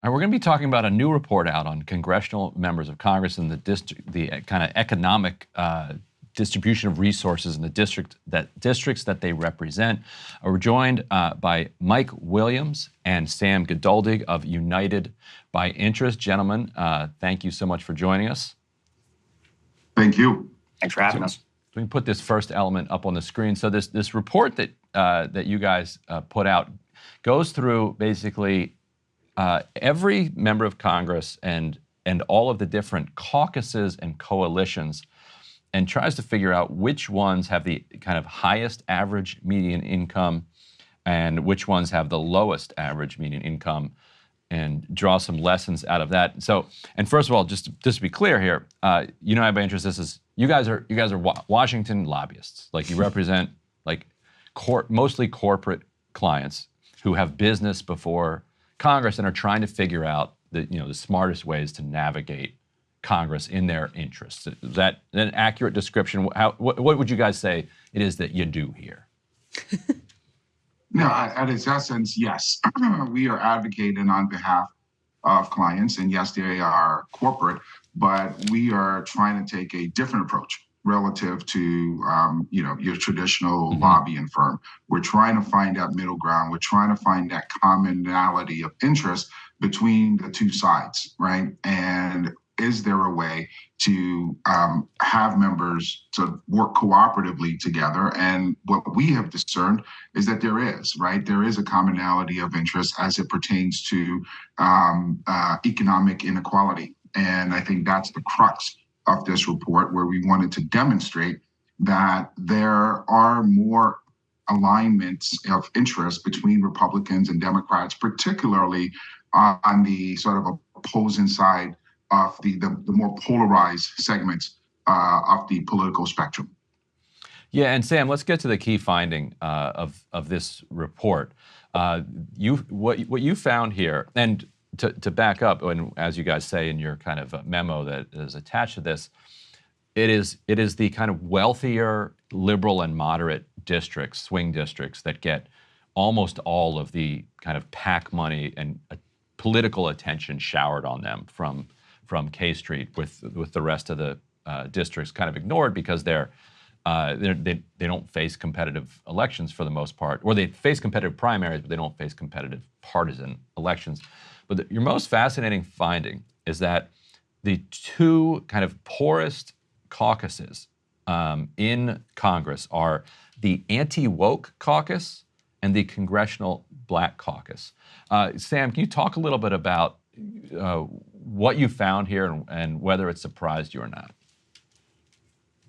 All right, we're going to be talking about a new report out on congressional members of Congress and the kind of economic distribution of resources in the districts that they represent. We're joined by Mike Williams and Sam Geduldig of United by Interest. Gentlemen, thank you so much for joining us. Thank you. Thanks for having us. We can put this first element up on the screen. So this report that you guys put out goes through basically every member of Congress and all of the different caucuses and coalitions, and tries to figure out which ones have the kind of highest average median income and which ones have the lowest average median income, and draw some lessons out of that. So, and first of all, just to be clear here, United by Interest, this is you guys are Washington lobbyists. Like, you represent like mostly corporate clients who have business before Congress and are trying to figure out the smartest ways to navigate Congress in their interests. Is that an accurate description? What would you guys say it is that you do here? No, at its essence, yes. We are advocating on behalf of clients, and yes, they are corporate, but we are trying to take a different approach relative to your traditional lobbying firm. We're trying to find that middle ground. We're trying to find that commonality of interest between the two sides, right? And is there a way to have members to work cooperatively together? And what we have discerned is that there is, right? There is a commonality of interest as it pertains to economic inequality. And I think that's the crux of this report, where we wanted to demonstrate that there are more alignments of interest between Republicans and Democrats, particularly on the sort of opposing side of the more polarized segments of the political spectrum. Yeah, and Sam, let's get to the key finding of this report. What you found here, and to back up, and as you guys say in your kind of memo that is attached to this, it is the kind of wealthier liberal and moderate districts, swing districts, that get almost all of the kind of PAC money and political attention showered on them from K Street, with the rest of the districts kind of ignored because they don't face competitive elections for the most part, or they face competitive primaries, but they don't face competitive partisan elections. But your most fascinating finding is that the two kind of poorest caucuses in Congress are the anti-woke caucus and the Congressional Black Caucus. Sam, can you talk a little bit about what you found here and whether it surprised you or not?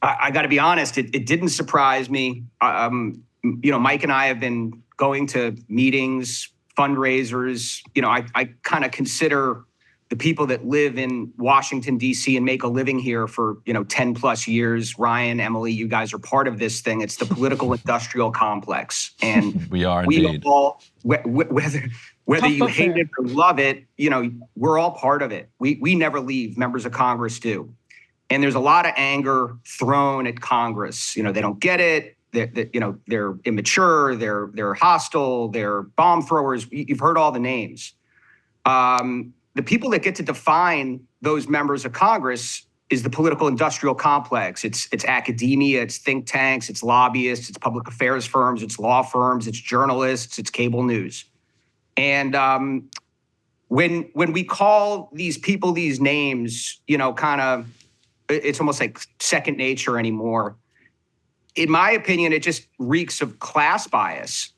I got to be honest, it didn't surprise me. Mike and I have been going to meetings, fundraisers. I kind of consider the people that live in Washington, D.C. and make a living here for, 10 plus years. Ryan, Emily, you guys are part of this thing. It's the political industrial complex. And we are indeed. All, whether you hate it or love it, we're all part of it. We never leave. Members of Congress do. And there's a lot of anger thrown at Congress. They don't get it. They're immature. They're hostile. They're bomb throwers. You've heard all the names. The people that get to define those members of Congress is the political industrial complex. It's academia, it's think tanks, it's lobbyists, it's public affairs firms, it's law firms, it's journalists, it's cable news. And when we call these people these names, it's almost like second nature anymore. In my opinion, it just reeks of class bias.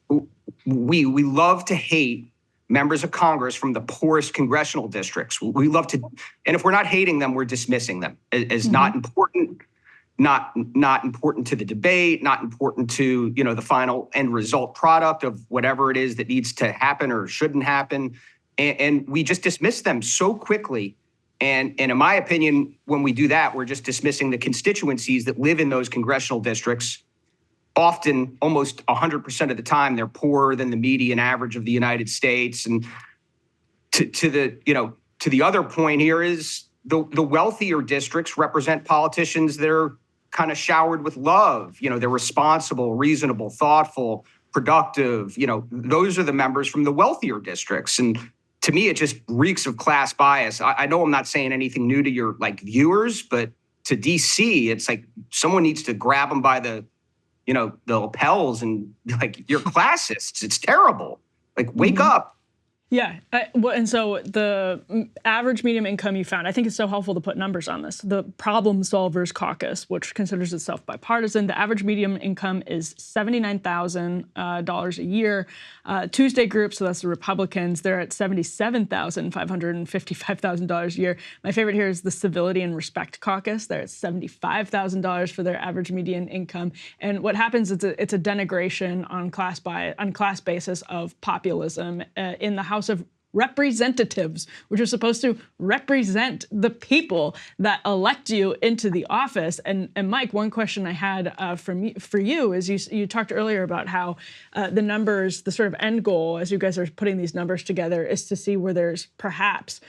We love to hate members of Congress from the poorest congressional districts. We love to, and if we're not hating them, we're dismissing them as not important, not important to the debate, not important to, the final end result product of whatever it is that needs to happen or shouldn't happen. And we just dismiss them so quickly. And in my opinion, when we do that, we're just dismissing the constituencies that live in those congressional districts. Often, almost 100% of the time, they're poorer than the median average of the United States. And to the other point here is the wealthier districts represent politicians that are kind of showered with love. They're responsible, reasonable, thoughtful, productive. Those are the members from the wealthier districts. And to me, it just reeks of class bias. I know I'm not saying anything new to your like viewers, but to DC, it's like someone needs to grab them by the lapels and be like, you're classists. It's terrible. Like, wake up. Yeah. And so the average medium income you found, I think it's so helpful to put numbers on this. The Problem Solvers Caucus, which considers itself bipartisan, the average medium income is $79,000 a year. Tuesday Group, so that's the Republicans, they're at $77,555,000 a year. My favorite here is the Civility and Respect Caucus. They're at $75,000 for their average median income. And what happens is it's a denigration on class basis of populism in the House of Representatives, which are supposed to represent the people that elect you into the office. And Mike, one question I had for you is you talked earlier about how the numbers, the sort of end goal, as you guys are putting these numbers together, is to see where there's perhaps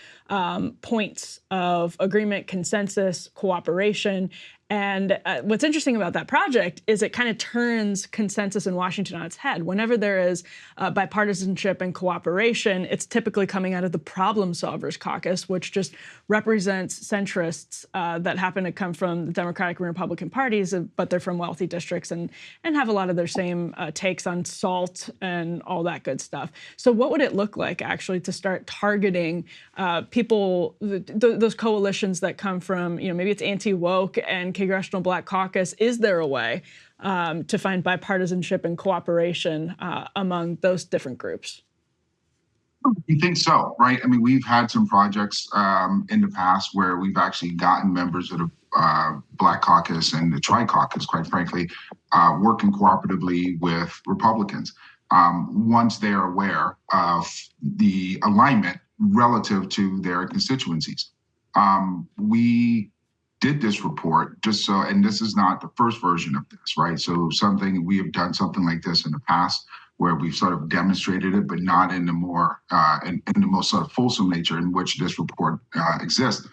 points of agreement, consensus, cooperation. And what's interesting about that project is it kind of turns consensus in Washington on its head. Whenever there is bipartisanship and cooperation, it's typically coming out of the Problem Solvers Caucus, which just represents centrists that happen to come from the Democratic and Republican parties, but they're from wealthy districts and have a lot of their same takes on SALT and all that good stuff. So what would it look like actually to start targeting people, those coalitions that come from, maybe it's anti-woke and Congressional Black Caucus? Is there a way to find bipartisanship and cooperation among those different groups? You think so, right? I mean, we've had some projects in the past where we've actually gotten members of the Black Caucus and the Tri-Caucus, quite frankly, working cooperatively with Republicans once they're aware of the alignment relative to their constituencies. We did this report just so, and this is not the first version of this, right? So we have done something like this in the past where we've sort of demonstrated it, but not in the more, in the most sort of fulsome nature in which this report exists.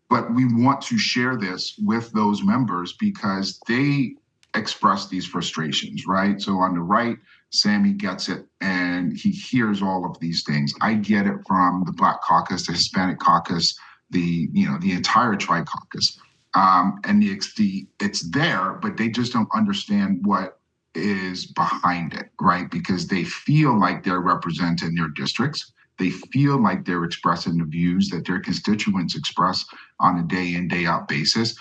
But we want to share this with those members because they express these frustrations, right? So on the right, Sammy gets it and he hears all of these things. I get it from the Black Caucus, the Hispanic Caucus, the entire Tri-Caucus. And it's there, but they just don't understand what is behind it, right? Because they feel like they're representing their districts. They feel like they're expressing the views that their constituents express on a day in, day out basis,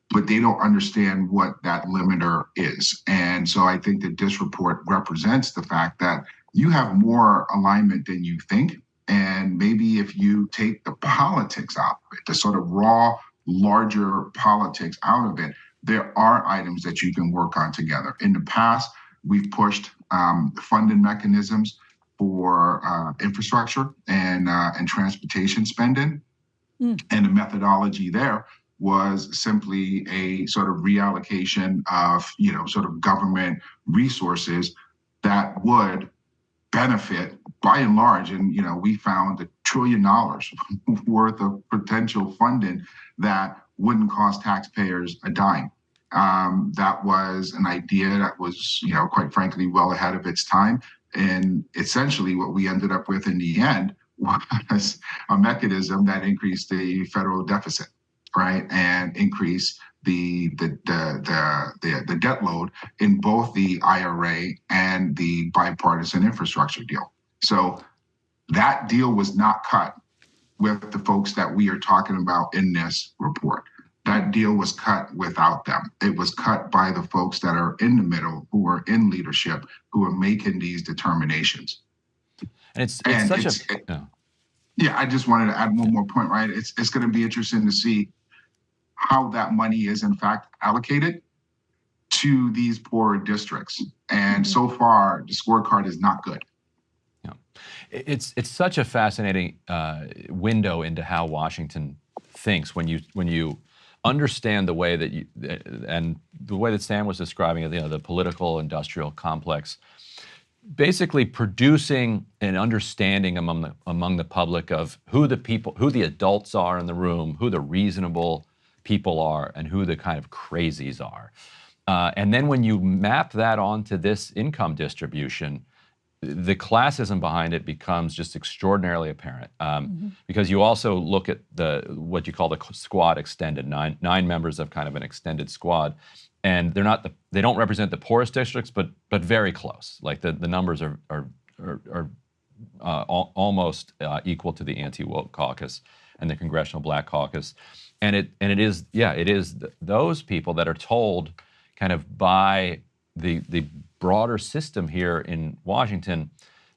but they don't understand what that limiter is. And so I think that this report represents the fact that you have more alignment than you think. And maybe if you take the politics out of it, the sort of raw, larger politics out of it, there are items that you can work on together. In the past, we've pushed funding mechanisms for infrastructure and transportation spending. And the methodology there was simply a sort of reallocation of, sort of government resources that would benefit by and large. And, we found $1 trillion worth of potential funding that wouldn't cost taxpayers a dime. That was an idea that was, quite frankly, well ahead of its time. And essentially what we ended up with in the end was a mechanism that increased the federal deficit, right? And increased the debt load in both the IRA and the bipartisan infrastructure deal. So that deal was not cut with the folks that we are talking about in this report. That deal was cut without them. It was cut by the folks that are in the middle, who are in leadership, who are making these determinations. And it's yeah, I just wanted to add one more point, right? It's going to be interesting to see how that money is in fact allocated to these poorer districts. And so far, the scorecard is not good. Yeah, it's such a fascinating window into how Washington thinks when you understand the way that and the way that Sam was describing it, the political industrial complex, basically producing an understanding among the public of who the adults are in the room, who the reasonable people are, and who the kind of crazies are. And then when you map that onto this income distribution, the classism behind it becomes just extraordinarily apparent, because you also look at what you call the squad extended, nine members of kind of an extended squad, and they don't represent the poorest districts, but very close. Like the numbers are almost equal to the anti-woke caucus and the Congressional Black Caucus, and it is those people that are told kind of by the broader system here in Washington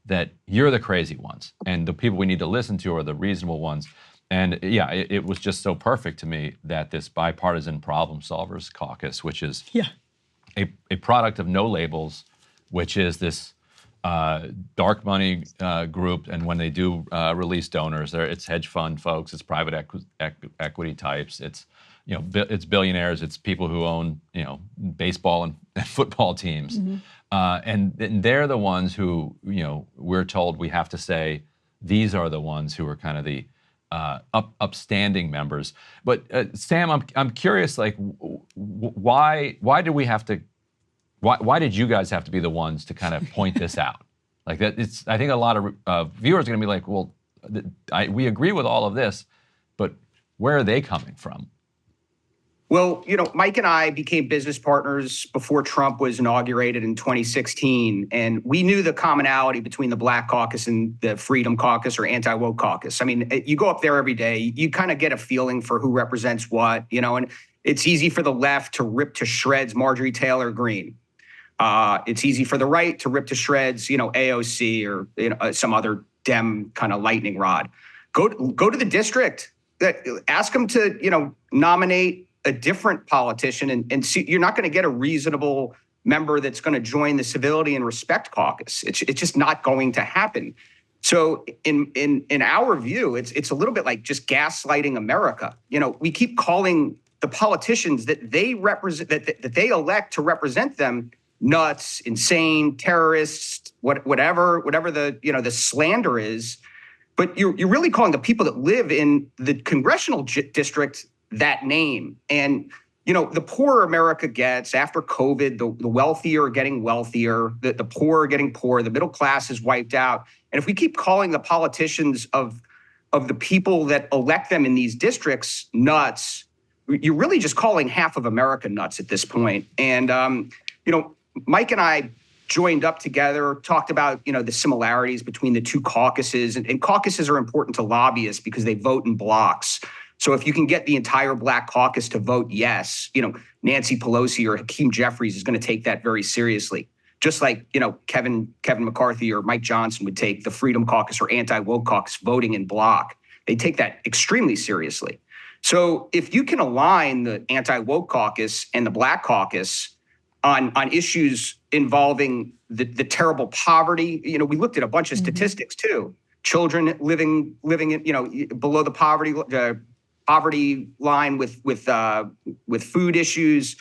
that you're the crazy ones and the people we need to listen to are the reasonable ones. And yeah, it was just so perfect to me that this bipartisan problem solvers caucus, which is a product of no labels, which is this dark money group, and when they do release donors, it's hedge fund folks, it's private equity types, it's it's billionaires, it's people who own baseball and football teams, and they're the ones who we're told we have to say these are the ones who are kind of the upstanding members. But Sam, I'm curious, like why do we have to? Why did you guys have to be the ones to kind of point this out? Like that, I think a lot of viewers are going to be like, well, we agree with all of this, but where are they coming from? Well, Mike and I became business partners before Trump was inaugurated in 2016, and we knew the commonality between the Black Caucus and the Freedom Caucus or Anti-Woke Caucus. I mean, you go up there every day, you kind of get a feeling for who represents what, and it's easy for the left to rip to shreds Marjorie Taylor Greene. It's easy for the right to rip to shreds, AOC or some other Dem kind of lightning rod. Go to the district, ask them to nominate a different politician, and see, you're not going to get a reasonable member that's going to join the Civility and Respect Caucus. It's just not going to happen. So in our view, it's a little bit like just gaslighting America. We keep calling the politicians that they represent, that they elect to represent them, nuts, insane, terrorists, whatever the slander is. But you're really calling the people that live in the congressional district that name. And the poorer America gets after COVID, the wealthier are getting wealthier, the poor are getting poorer, the middle class is wiped out. And if we keep calling the politicians of the people that elect them in these districts nuts, you're really just calling half of America nuts at this point. And Mike and I joined up together, talked about the similarities between the two caucuses, and caucuses are important to lobbyists because they vote in blocks. So if you can get the entire Black Caucus to vote yes, Nancy Pelosi or Hakeem Jeffries is going to take that very seriously. Just like, Kevin McCarthy or Mike Johnson would take the Freedom Caucus or Anti-Woke Caucus voting in block. They take that extremely seriously. So if you can align the Anti-Woke Caucus and the Black Caucus on issues involving the terrible poverty, we looked at a bunch of statistics too. Children living in, below the poverty line with food issues,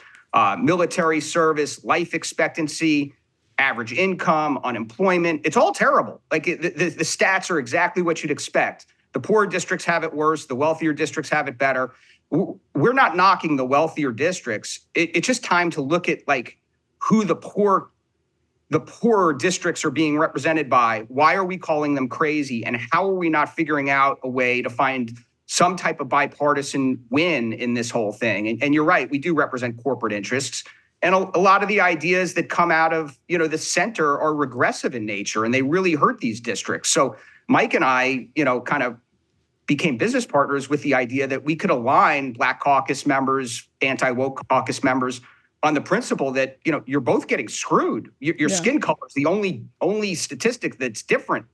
military service, life expectancy, average income, unemployment. It's all terrible. Like the stats are exactly what you'd expect. The poorer districts have it worse. The wealthier districts have it better. We're not knocking the wealthier districts. It's just time to look at like who the poorer districts are being represented by. Why are we calling them crazy? And how are we not figuring out a way to find some type of bipartisan win in this whole thing? And you're right, we do represent corporate interests. And a lot of the ideas that come out of, the center are regressive in nature, and they really hurt these districts. So Mike and I, kind of became business partners with the idea that we could align Black Caucus members, Anti-Woke Caucus members on the principle that, you're both getting screwed. Your skin color is the only statistic that's different.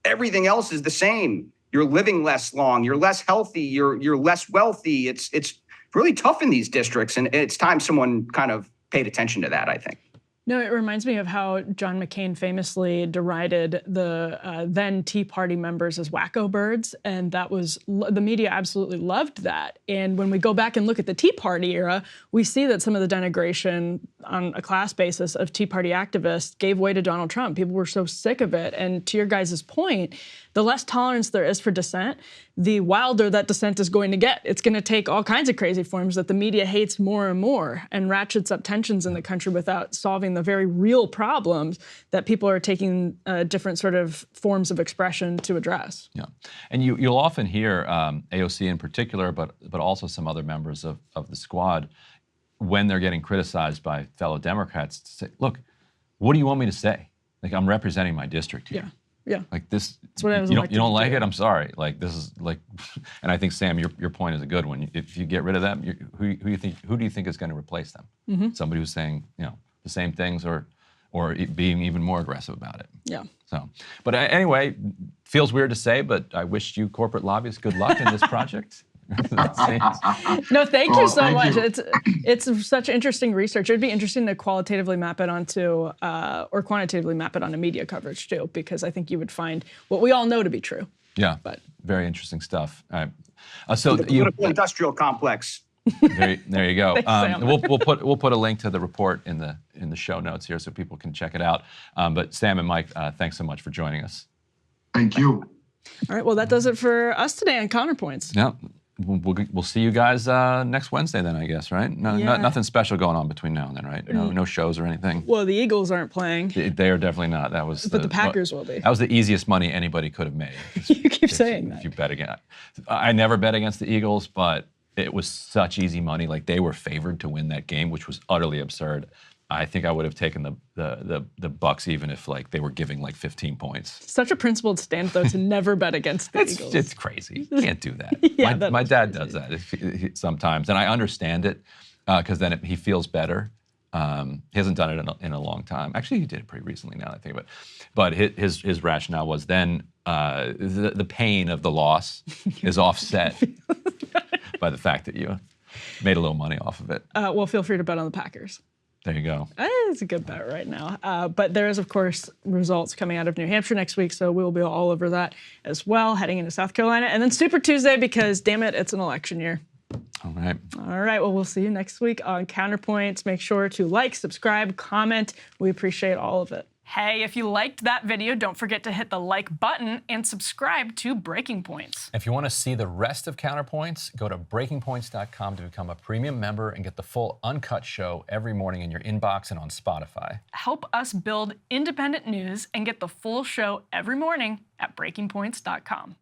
Everything else is the same. You're living less long. You're less healthy. You're less wealthy. It's really tough in these districts, and it's time someone kind of paid attention to that, I think. No, it reminds me of how John McCain famously derided the then Tea Party members as wacko birds, and that was the media absolutely loved that. And when we go back and look at the Tea Party era, we see that some of the denigration on a class basis of Tea Party activists gave way to Donald Trump. People were so sick of it. And to your guys' point, the less tolerance there is for dissent, the wilder that dissent is going to get. It's going to take all kinds of crazy forms that the media hates more and more and ratchets up tensions in the country without solving the very real problems that people are taking different sort of forms of expression to address. Yeah, and you'll often hear AOC in particular, but also some other members of the squad, when they're getting criticized by fellow Democrats, to say, look, what do you want me to say? Like, I'm representing my district here. Yeah. Like this, That's what I was you elected don't to like do. it? I'm sorry. Like, this is like, and I think, Sam, your point is a good one. If you get rid of them, who do you think is going to replace them? Mm-hmm. Somebody who's saying, the same things or being even more aggressive about it. Yeah. So, but anyway, feels weird to say, but I wish you corporate lobbyists good luck in this project. No, thank you so thank much. you. It's such interesting research. It'd be interesting to qualitatively map it onto, or quantitatively map it onto media coverage too, because I think you would find what we all know to be true. Yeah, But very interesting stuff. All right. So The political industrial complex. there you go. Thanks, Sam. We'll put a link to the report in the show notes here so people can check it out. But Sam and Mike, thanks so much for joining us. Thank you. all right, well, that does it for us today on Counterpoints. Yeah. We'll see you guys next Wednesday then, I guess, right? Nothing special going on between now and then, right? No shows or anything. Well, the Eagles aren't playing, They are definitely not. That was. but the Packers will be. That was the easiest money anybody could have made. You keep saying If you that. bet against, I never bet against the Eagles, but it was such easy money. Like, they were favored to win that game, which was utterly absurd. I think I would have taken the Bucks even if like they were giving like 15 points. Such a principled stand, though, to never bet against the Eagles. It's crazy. You can't do that. Yeah, my dad does that sometimes, and I understand it because then he feels better. He hasn't done it in a long time. Actually, he did it pretty recently now that I think about it. But his rationale was then the pain of the loss is offset by the fact that you made a little money off of it. Well, feel free to bet on the Packers. There you go. It's a good bet right now. But there is, of course, results coming out of New Hampshire next week, so we'll be all over that as well, heading into South Carolina. And then Super Tuesday, because, damn it, it's an election year. All right. All right, well, we'll see you next week on Counterpoints. Make sure to like, subscribe, comment. We appreciate all of it. Hey, if you liked that video, don't forget to hit the like button and subscribe to Breaking Points. If you want to see the rest of Counterpoints, go to breakingpoints.com to become a premium member and get the full uncut show every morning in your inbox and on Spotify. Help us build independent news and get the full show every morning at breakingpoints.com.